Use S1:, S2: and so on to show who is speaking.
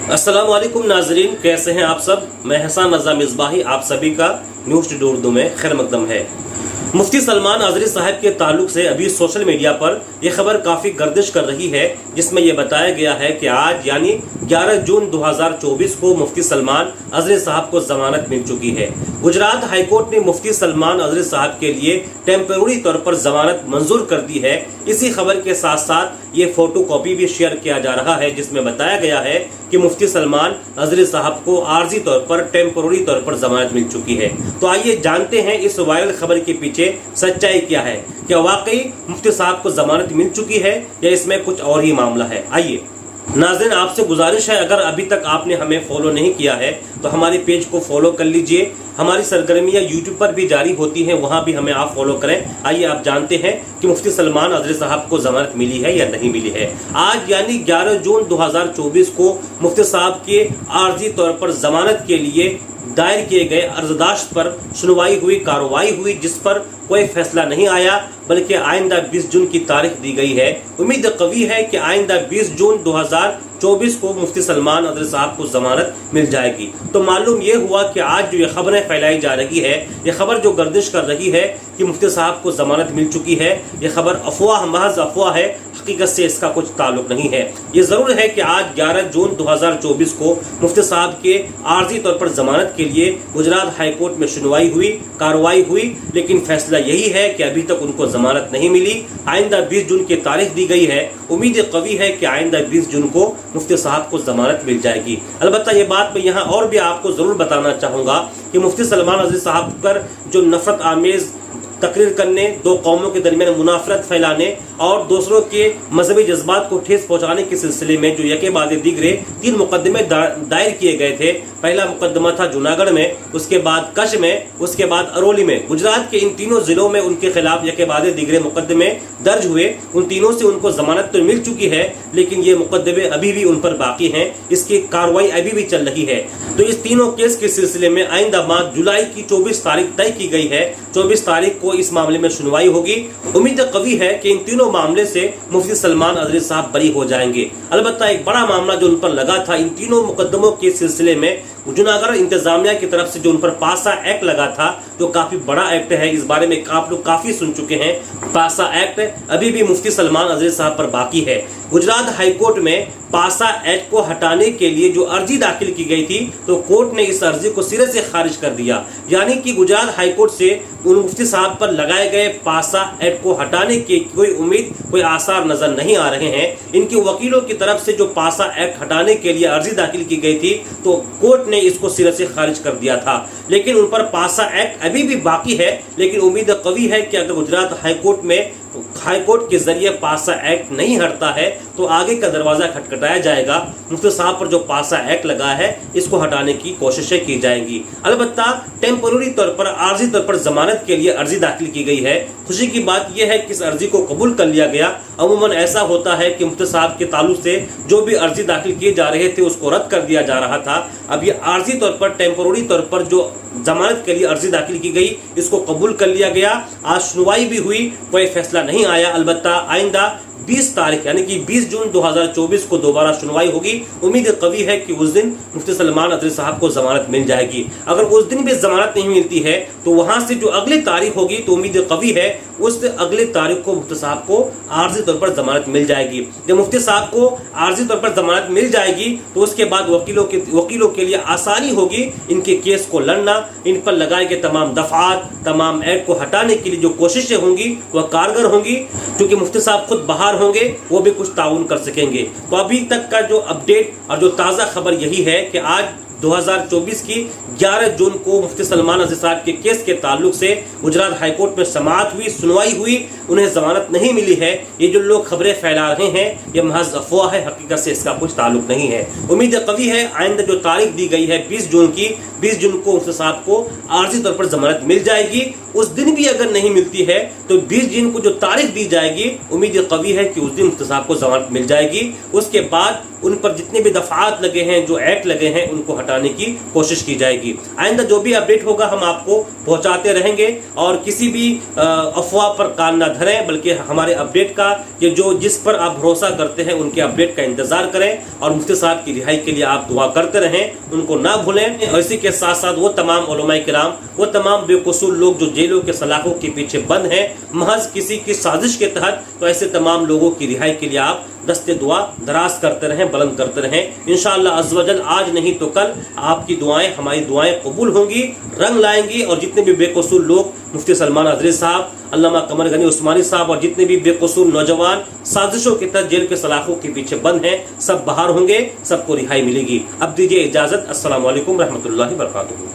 S1: अस्सलाम वालेकुम नाजरीन, कैसे हैं आप सब। मैं हसन रजा मिसबाही आप सभी का न्यूज़ टुडे उर्दू में खैर मकदम है। मुफ्ती सलमान अजहरी साहब के ताल्लुक से अभी सोशल मीडिया पर यह खबर काफ़ी गर्दिश कर रही है, जिसमें यह बताया गया है कि आज यानी 11 जून 2024 को मुफ्ती सलमान अजहरी साहब को जमानत मिल चुकी है। गुजरात हाईकोर्ट ने मुफ्ती सलमान अजहरी साहब के लिए टेम्पररी तौर पर जमानत मंजूर कर दी है। इसी खबर के साथ साथ ये फोटो कॉपी भी शेयर किया जा रहा है, जिसमें बताया गया है कि मुफ्ती सलमान अजहरी साहब को आर्जी तौर पर टेम्पररी तौर पर जमानत मिल चुकी है। तो आइए जानते हैं इस वायरल खबर के पीछे सच्चाई क्या है। क्या वाकई मुफ्ती साहब को जमानत मिल चुकी है या इसमें कुछ और ही मामला है। आइए नाज़रीन, आपसे गुजारिश है, अगर अभी तक आपने हमें फॉलो नहीं किया है तो हमारे पेज को फॉलो कर लीजिए। हमारी सरगर्मियां यूट्यूब पर भी जारी होती हैं, वहां भी हमें आप फॉलो करें। आइए आप जानते हैं कि मुफ्ती सलमान अजहरी साहब को जमानत मिली है या नहीं मिली है। आज यानी 11 जून 2024 को मुफ्ती साहब के आर्जी तौर पर जमानत के लिए दायर किए गए अर्जदाश्त पर सुनवाई हुई, कार्रवाई हुई, जिस पर कोई फैसला नहीं आया, बल्कि आइंदा 20 जून की तारीख दी गई है। उम्मीद कवी है कि आइंदा 20 जून 2024 को मुफ्ती सलमान अजहरी साहब को जमानत मिल जाएगी। तो मालूम ये हुआ कि आज जो ये खबरें फैलाई जा रही है, ये खबर जो गर्दिश कर रही है कि मुफ्ती साहब को जमानत मिल चुकी है, ये खबर अफवाह, महज अफवाह है, हकीकत से इसका कुछ ताल्लुक नहीं है। ये जरूर है कि आज 11 जून 2024 को मुफ्ती साहब के आर्जी तौर पर जमानत के लिए गुजरात हाई कोर्ट में सुनवाई हुई, कार्रवाई हुई, लेकिन फैसला यही है कि अभी तक उनको जमानत नहीं मिली। आइंदा 20 जून की तारीख दी गई है। उम्मीद कवी है कि आइंदा 20 जून को मुफ्ती साहब को जमानत मिल जाएगी। अलबत्ता ये बात मैं यहाँ और भी आपको जरूर बताना चाहूंगा कि मुफ्ती सलमान अजहरी साहब पर जो नफरत आमेज तकरीर करने, दो कौमों के दरमियान मुनाफरत फैलाने और दूसरों के मजहबी जज्बात को ठेस पहुंचाने के सिलसिले में जो यके बाद दीगरे 3 मुकदमे दायर किए गए थे। पहला मुकदमा था जूनागढ़ में, उसके बाद कच्छ में, उसके बाद अरौली में। गुजरात के इन तीनों जिलों में उनके खिलाफ यके बाद दीगरे मुकदमे दर्ज हुए। उन तीनों से उनको जमानत तो मिल चुकी है, लेकिन ये मुकदमे अभी भी उन पर बाकी हैं, इसकी कार्रवाई अभी भी चल रही है। तो इस तीनों केस के सिलसिले में आइंदा माह जुलाई की 24 तारीख तय की गई है। 24 तारीख को इस मामले में सुनवाई होगी। उम्मीद कवी है कि इन तीनों मामले से मुफ्ती सलमान अजहरी साहब बरी हो जाएंगे। अलबत्ता एक बड़ा मामला जो उन पर लगा था, इन तीनों मुकदमों के सिलसिले में जूनागढ़ इंतजामिया की तरफ से जो उन पर पासा एक्ट लगा था, जो काफी बड़ा एक्ट है, इस बारे में आप लोग काफी सुन चुके हैं। पासा एक्ट अभी भी मुफ्ती सलमान अजहरी साहब पर बाकी है। गुजरात हाईकोर्ट में पासा एक्ट को हटाने के लिए जो अर्जी दाखिल की गई थी, तो कोर्ट ने इस अर्जी को सिरे से खारिज कर दिया। यानी कि गुजरात हाईकोर्ट से उन मुफ्ती साहब पर लगाए गए पासा एक्ट को हटाने की कोई उम्मीद, कोई आसार नजर नहीं आ रहे हैं। इनके वकीलों की तरफ से जो पासा एक्ट हटाने के लिए अर्जी दाखिल की गई थी, तो कोर्ट ने इसको सिरे से खारिज कर दिया था। लेकिन उन पर पासा एक्ट अभी भी बाकी है। लेकिन उम्मीद कवी है कि अगर गुजरात हाईकोर्ट के जरिए पासा एक्ट नहीं हटता है तो आगे का दरवाजा खटखटाया जाएगा। मुफ्ती साहब पर जो पासा एक्ट लगा है, इसको हटाने की कोशिशें की जाएंगी। अलबत्ता टेम्पररी तौर पर, आर्जी तौर पर जमानत के लिए अर्जी दाखिल की गई है। खुशी की बात यह है कि इस अर्जी को कबूल कर लिया गया। अमूमन ऐसा होता है कि मुफ्ती साहब के ताल्लुक से जो भी अर्जी दाखिल किए जा रहे थे, उसको रद्द कर दिया जा रहा था। अब ये आर्जी तौर पर, टेम्पररी तौर पर जो जमानत के लिए अर्जी दाखिल की गई, इसको कबूल कर लिया गया। आज सुनवाई भी हुई, कोई फैसला नहीं आया। अलबत्ता आइंदा 20 तारीख यानी कि 20 जून 2024 को दोबारा सुनवाई होगी। उम्मीद कवी है कि उस दिन मुफ्ती सलमान अजहरी साहब को जमानत मिल जाएगी। अगर उस दिन भी जमानत नहीं मिलती है तो वहां से जो अगली तारीख होगी, तो उम्मीद कवी है उस अगली तारीख को मुफ्ती साहब को आर्जी तौर पर जमानत मिल जाएगी। जब मुफ्ती साहब को आर्जी तौर पर जमानत मिल जाएगी तो उसके बाद वकीलों के लिए आसानी होगी इनके केस को लड़ना। इन पर लगाए गए तमाम दफात, तमाम एक्ट को हटाने के लिए जो कोशिशें होंगी वह कारगर होंगी, क्योंकि मुफ्ती साहब खुद बाहर होंगे, वो भी कुछ ताउन कर सकेंगे। तो अभी तक का जो अपडेट और जो ताज़ा खबर यही है कि आज 2024 की 11 जून को मुफ्ती सलमान अजहरी साहब के केस के ताल्लुक से गुजरात हाईकोर्ट में समाअत हुई, सुनवाई हुई, उन्हें जमानत नहीं मिली है। ये जो लोग खबरें फैला रहे हैं, ये महज अफवाह है, हकीकत से इसका कुछ ताल्लुक नहीं है। उम्मीद कवी है आइंदा जो तारीख दी गई है 20 जून की, 20 जून को मुफ्ती साहब को आर्जी तौर पर जमानत मिल जाएगी। उस दिन भी अगर नहीं मिलती है तो 20 जून को जो तारीख दी जाएगी, उम्मीद कवी है कि उस दिन मुफ्ती साहब को जमानत मिल जाएगी। उसके बाद उन पर जितने भी दफात लगे हैं, जो एक्ट लगे हैं, उनको हटाने की कोशिश की जाएगी। आइंदा जो भी अपडेट होगा हम आपको पहुंचाते रहेंगे और किसी भी अफवाह पर कान न धरें, बल्कि हमारे अपडेट का ये जो जिस पर आप भरोसा करते हैं उनके अपडेट का इंतजार करें और मुफ्ती साहब की रिहाई के लिए आप दुआ करते रहें, उनको ना भूलें। और इसी के साथ साथ वो तमाम उलमाए किराम, वो तमाम बेकसूर लोग जो जेलों के सलाखों के पीछे बंद हैं महज किसी की साजिश के तहत, तो ऐसे तमाम लोगों की रिहाई के लिए आप दस्ते दुआ दराज करते रहें, बुलंद करते रहें। इंशाअल्लाह अज़्ज़ वजल आज नहीं तो कल आपकी दुआएं, हमारी दुआएं कबूल होंगी, रंग लाएंगी और जितने भी बेकसूर लोग मुफ्ती सलमान आज़री साहब, अल्लामा कमर गनी उस्मानी साहब और जितने भी बेकसूर नौजवान साजिशों के तहत जेल के सलाखों के पीछे बंद हैं, सब बाहर होंगे, सबको रिहाई मिलेगी। अब दीजिए इजाजत। अस्सलामु अलैकुम रहमतुल्लाहि व बरकातुहू।